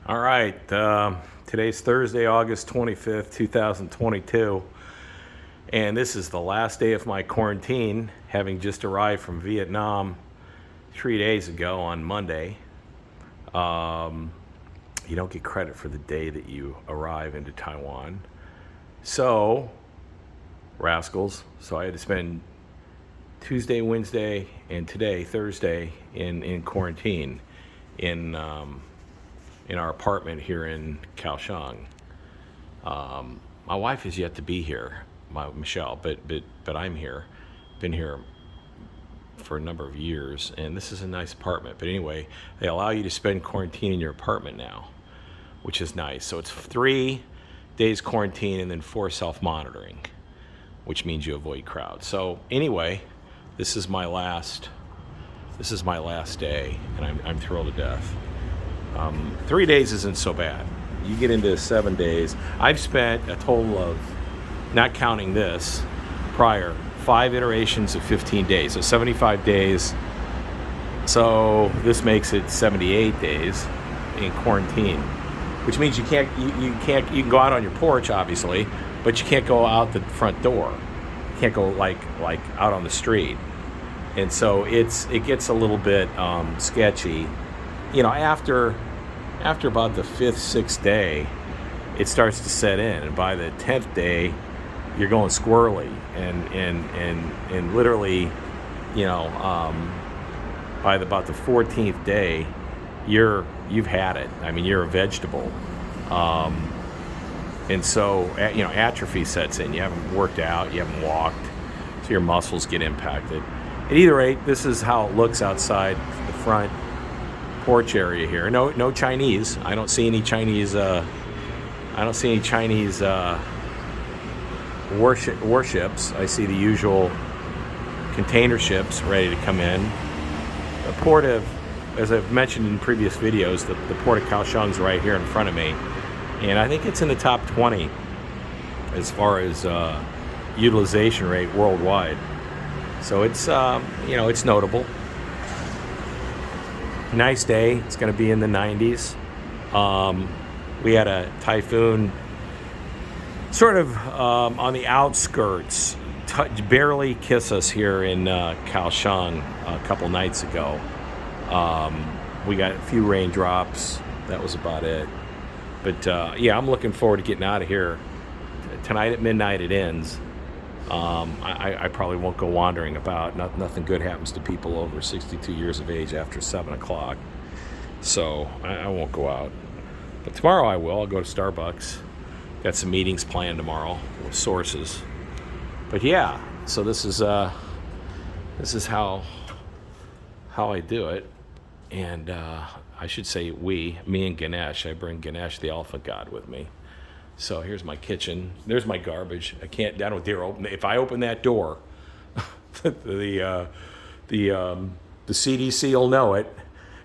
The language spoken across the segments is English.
All right. Today's Thursday, August 25th, 2022. And this is the last day of my quarantine, having just arrived from Vietnam 3 days ago on Monday. You don't get credit for the day that you arrive into Taiwan. So, rascals. So I had to spend Tuesday, Wednesday, and today, Thursday, in quarantine in our apartment here in Kaohsiung. My wife is yet to be here, Michelle, but I'm here. Been here for a number of years, and this is a nice apartment. But anyway, they allow you to spend quarantine in your apartment now, which is nice. So it's 3 days quarantine and then 4 self-monitoring, which means you avoid crowds. So anyway, this is my last day, and I'm thrilled to death. 3 days isn't so bad. You get into 7 days. I've spent a total of, not counting this, prior 5 iterations of 15 days, so 75 days. So this makes it 78 days in quarantine, which means you can go out on your porch, obviously, but you can't go out the front door. You can't go like out on the street, and so it gets a little bit sketchy. You know, after about the 5th, 6th day, it starts to set in, and by the 10th day, you're going squirrely, and literally, you know, by about the 14th day, you've had it. I mean, you're a vegetable, and so you know, atrophy sets in. You haven't worked out, you haven't walked, so your muscles get impacted. At either rate, this is how it looks outside the front porch area here. No Chinese. I don't see any Chinese. Warships. I see the usual container ships ready to come in. The port of, as I've mentioned in previous videos, the port of Kaohsiung is right here in front of me, and I think it's in the top 20 as far as utilization rate worldwide. So it's it's notable. Nice day. It's going to be in the 90s. We had a typhoon sort of on the outskirts, barely kiss us here in Kaohsiung a couple nights ago. We got a few raindrops. That was about it. But yeah, I'm looking forward to getting out of here. Tonight at midnight it ends. I probably won't go wandering about. Nothing good happens to people over 62 years of age after 7 o'clock. So I won't go out. But tomorrow I will. I'll go to Starbucks. Got some meetings planned tomorrow with sources. But yeah, so this is how I do it. And I should say me and Ganesh. I bring Ganesh, the elephant god, with me. So here's my kitchen. There's my garbage. I don't dare open it. If I open that door, the CDC will know it.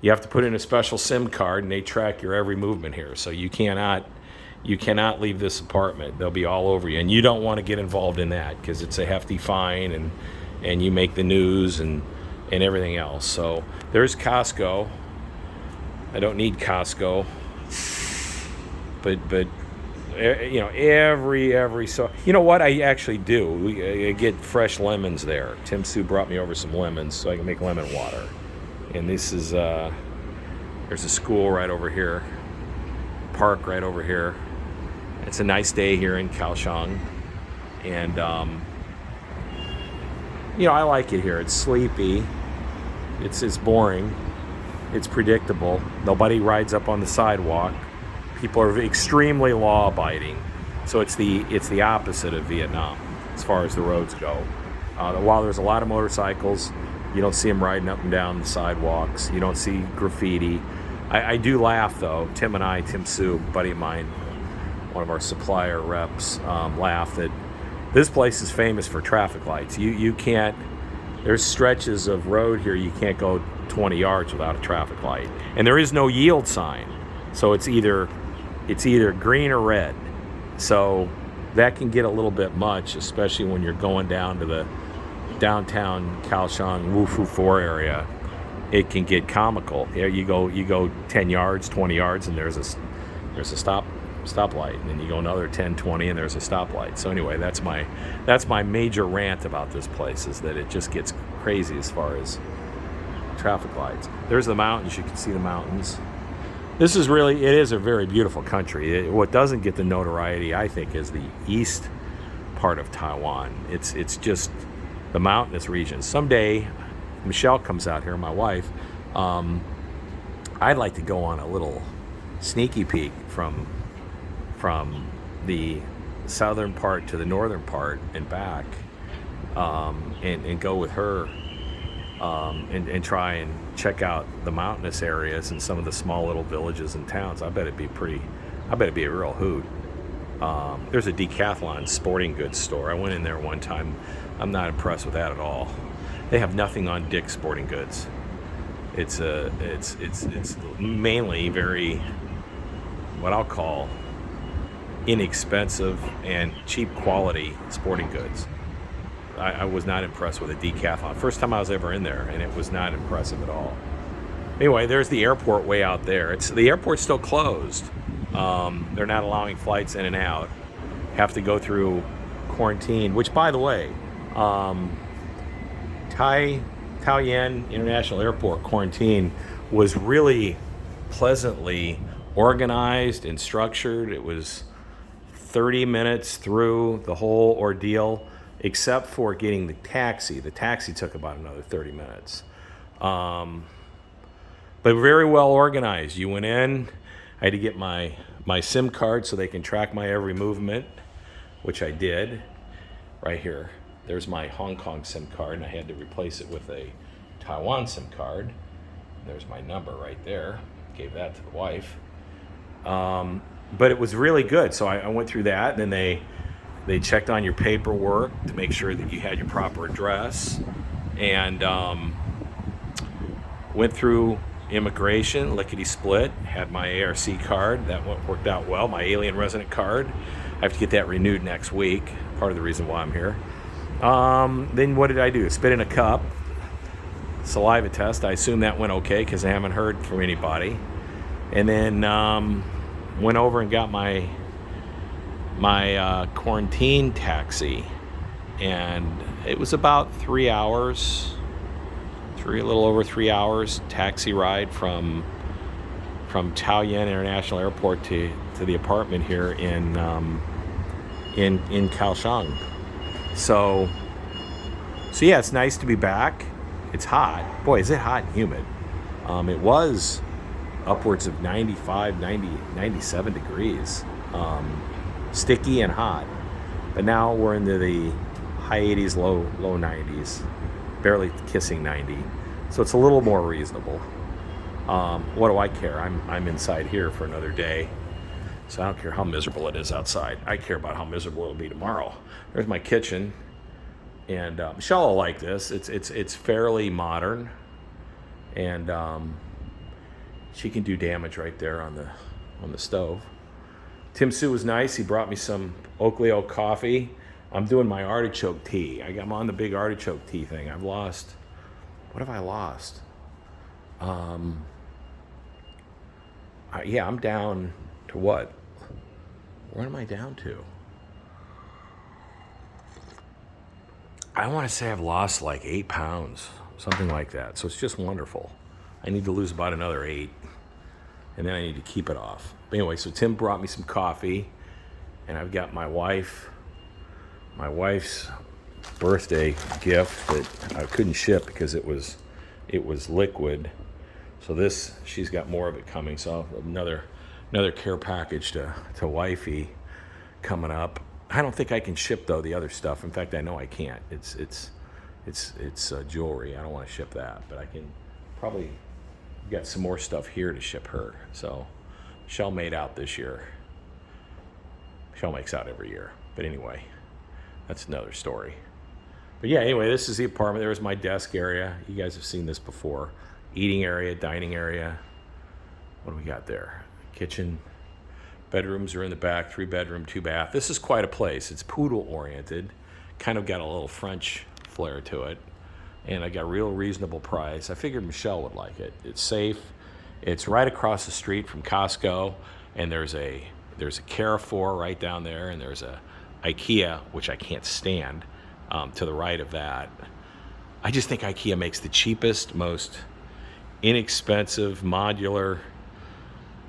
You have to put in a special SIM card, and they track your every movement here. So you cannot leave this apartment. They'll be all over you, and you don't want to get involved in that because it's a hefty fine, and you make the news and everything else. So there's Costco. I don't need Costco, but. You know, every so, you know what I actually do? I get fresh lemons there. Tim Sue brought me over some lemons so I can make lemon water. And this is there's a school right over here, park right over here. It's a nice day here in Kaohsiung, and you know, I like it here. It's sleepy. It's boring. It's predictable. Nobody rides up on the sidewalk. People are extremely law-abiding, so it's the opposite of Vietnam as far as the roads go. While there's a lot of motorcycles, you don't see them riding up and down the sidewalks. You don't see graffiti. I do laugh though. Tim Sue, a buddy of mine, one of our supplier reps, laugh that this place is famous for traffic lights. You can't. There's stretches of road here you can't go 20 yards without a traffic light, and there is no yield sign, so it's either green or red. So that can get a little bit much, especially when you're going down to the downtown Kaohsiung, Wufu 4 area. it can get comical. You go 10 yards, 20 yards, and there's a stoplight, and then you go another 10, 20, and there's a stoplight. So anyway, that's my major rant about this place, is that it just gets crazy as far as traffic lights. There's the mountains. You can see the mountains. It is a very beautiful country. What doesn't get the notoriety, I think, is the east part of Taiwan. It's just the mountainous region. Someday, Michelle comes out here, my wife, I'd like to go on a little sneaky peek from the southern part to the northern part and back, and go with her, and try and check out the mountainous areas and some of the small little villages and towns. I bet it'd be a real hoot. There's a Decathlon sporting goods store. I went in there one time. I'm not impressed with that at all. They have nothing on Dick's Sporting Goods. It's mainly very, what I'll call, inexpensive and cheap quality sporting goods. I was not impressed with a Decathlon. First time I was ever in there, and it was not impressive at all. Anyway, there's the airport way out there. The airport's still closed. They're not allowing flights in and out. Have to go through quarantine, which, by the way, Taoyuan International Airport quarantine was really pleasantly organized and structured. It was 30 minutes through the whole ordeal, except for getting the taxi. The taxi took about another 30 minutes. But very well organized. You went in, I had to get my SIM card so they can track my every movement, which I did. Right here, there's my Hong Kong SIM card, and I had to replace it with a Taiwan SIM card. There's my number right there. Gave that to the wife. But it was really good. So I went through that, and then they checked on your paperwork to make sure that you had your proper address, and went through immigration, lickety-split, had my ARC card. That worked out well, my alien resident card. I have to get that renewed next week, part of the reason why I'm here. Then what did I do? Spit in a cup, saliva test. I assume that went okay because I haven't heard from anybody. And then went over and got my quarantine taxi, and it was about 3 hours, a little over 3 hours taxi ride from Taoyuan International Airport to the apartment here in Kaohsiung. So yeah, it's nice to be back. It's hot. Boy, is it hot and humid. It was upwards of 95, 90, 97 degrees. Sticky and hot. But now we're into the high 80s, low 90s. Barely kissing 90. So it's a little more reasonable. What do I care? I'm inside here for another day. So I don't care how miserable it is outside. I care about how miserable it'll be tomorrow. There's my kitchen. And Michelle will like this. It's fairly modern. And she can do damage right there on the stove. Tim Sue was nice. He brought me some Oakley Oak coffee. I'm doing my artichoke tea. I'm on the big artichoke tea thing. What have I lost? I'm down to what? What am I down to? I want to say I've lost like 8 pounds, something like that. So it's just wonderful. I need to lose about another 8, and then I need to keep it off. But anyway, so Tim brought me some coffee, and I've got my wife's birthday gift that I couldn't ship because it was liquid. So she's got more of it coming. So another care package to wifey coming up. I don't think I can ship though the other stuff. In fact, I know I can't. It's jewelry. I don't want to ship that, but I can probably get some more stuff here to ship her. So Michelle made out this year. Michelle makes out every year. But anyway, that's another story. But yeah, anyway, this is the apartment. There's my desk area. You guys have seen this before. Eating area, dining area. What do we got there? Kitchen. Bedrooms are in the back, 3-bedroom, 2-bath. This is quite a place. It's poodle oriented. Kind of got a little French flair to it. and I got a real reasonable price. I figured Michelle would like it. It's safe. It's right across the street from Costco, and there's a Carrefour right down there, and there's a IKEA, which I can't stand, to the right of that. I just think IKEA makes the cheapest, most inexpensive modular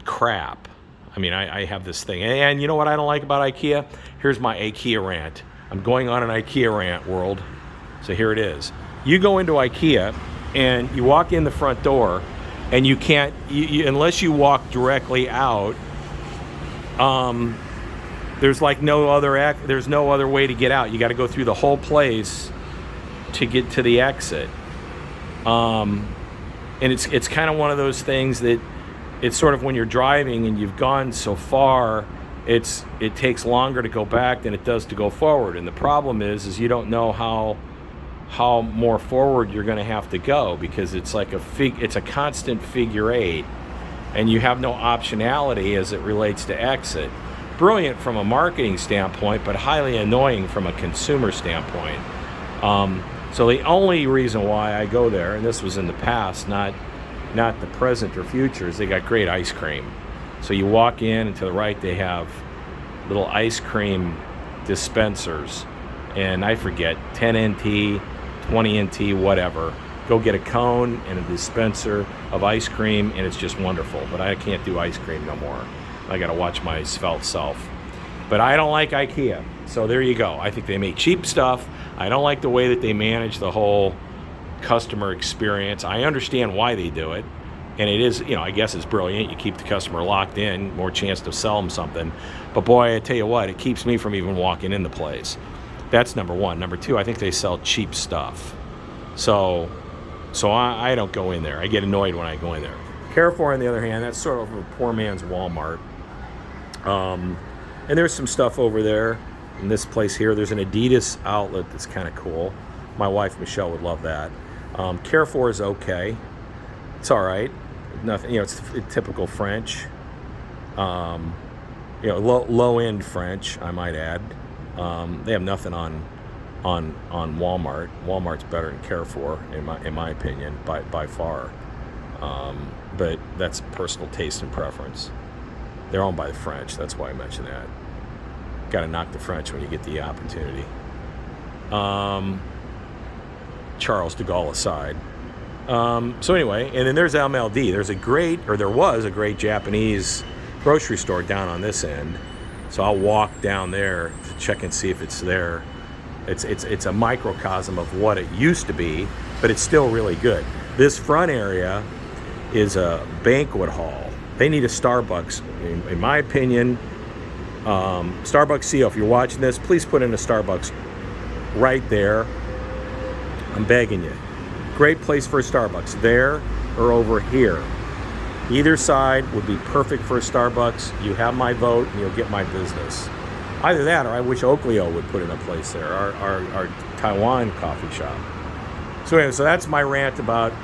crap. I mean, I have this thing. And you know what I don't like about IKEA? Here's my IKEA rant. I'm going on an IKEA rant, world. So here it is. You go into IKEA and you walk in the front door, and you can't, unless you walk directly out, there's like there's no other way to get out. You got to go through the whole place to get to the exit. And it's kind of one of those things that it's sort of when you're driving and you've gone so far, it takes longer to go back than it does to go forward. And the problem is you don't know how more forward you're going to have to go, because it's like it's a constant figure eight, and you have no optionality as it relates to exit. Brilliant from a marketing standpoint, but highly annoying from a consumer standpoint. So the only reason why I go there, and this was in the past, not the present or future, is they got great ice cream. So you walk in, and to the right they have little ice cream dispensers, and I forget, 10 NT, 20 NT, whatever. Go get a cone and a dispenser of ice cream, and it's just wonderful. But I can't do ice cream no more. I got to watch my svelte self. But I don't like IKEA. So there you go. I think they make cheap stuff. I don't like the way that they manage the whole customer experience. I understand why they do it. And it is, I guess it's brilliant. You keep the customer locked in, more chance to sell them something. But boy, I tell you what, it keeps me from even walking in the place. That's number one. Number two, I think they sell cheap stuff. So I don't go in there. I get annoyed when I go in there. Carrefour, on the other hand, that's sort of a poor man's Walmart. And there's some stuff over there. In this place here, there's an Adidas outlet that's kind of cool. My wife, Michelle, would love that. Carrefour is okay. It's all right. Nothing, it's typical French. Low-end French, I might add. They have nothing on Walmart. Walmart's better than Carrefour, in my opinion, by far. But that's personal taste and preference. They're owned by the French. That's why I mentioned that. Got to knock the French when you get the opportunity. Charles de Gaulle aside. So anyway, and then there's MLD. There was a great Japanese grocery store down on this end. So I'll walk down there to check and see if it's there. It's a microcosm of what it used to be, but it's still really good. This front area is a banquet hall. They need a Starbucks, in my opinion. Starbucks CEO, if you're watching this, please put in a Starbucks right there. I'm begging you. Great place for a Starbucks, there or over here. Either side would be perfect for a Starbucks. You have my vote, and you'll get my business. Either that, or I wish Oakleo would put in a place there, our Taiwan coffee shop. So anyway, so that's my rant about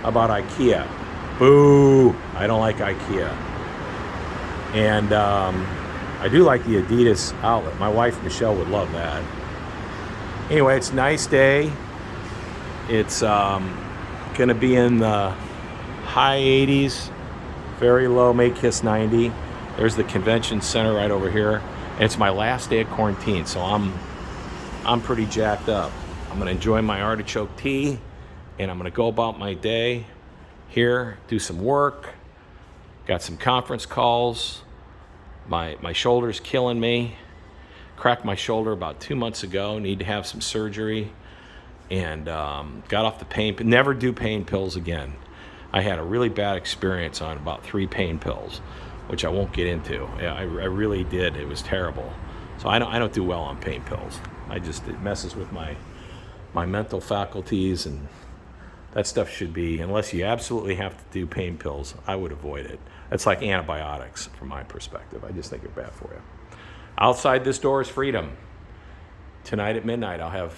IKEA. Boo! I don't like IKEA. And I do like the Adidas outlet. My wife, Michelle, would love that. Anyway, it's a nice day. It's going to be in the high 80s, very low, may kiss 90. There's the convention center right over here. And it's my last day of quarantine, so I'm pretty jacked up. I'm going to enjoy my artichoke tea, and I'm going to go about my day here, do some work. Got some conference calls. My shoulder's killing me. Cracked my shoulder about 2 months ago. Need to have some surgery. And got off the pain. Never do pain pills again. I had a really bad experience on about 3 pain pills, which I won't get into. I really did. It was terrible. So I don't do well on pain pills. It messes with my mental faculties, and that stuff should be, unless you absolutely have to do pain pills, I would avoid it. It's like antibiotics from my perspective. I just think they're bad for you. Outside this door is freedom. Tonight at midnight I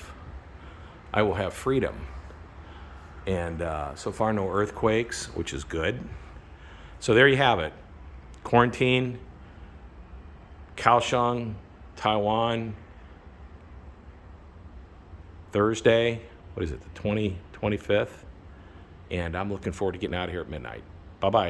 will have freedom. And so far no earthquakes, which is good. So there you have it. Quarantine, Kaohsiung, Taiwan, Thursday, what is it, the 25th. And I'm looking forward to getting out of here at midnight. Bye-bye.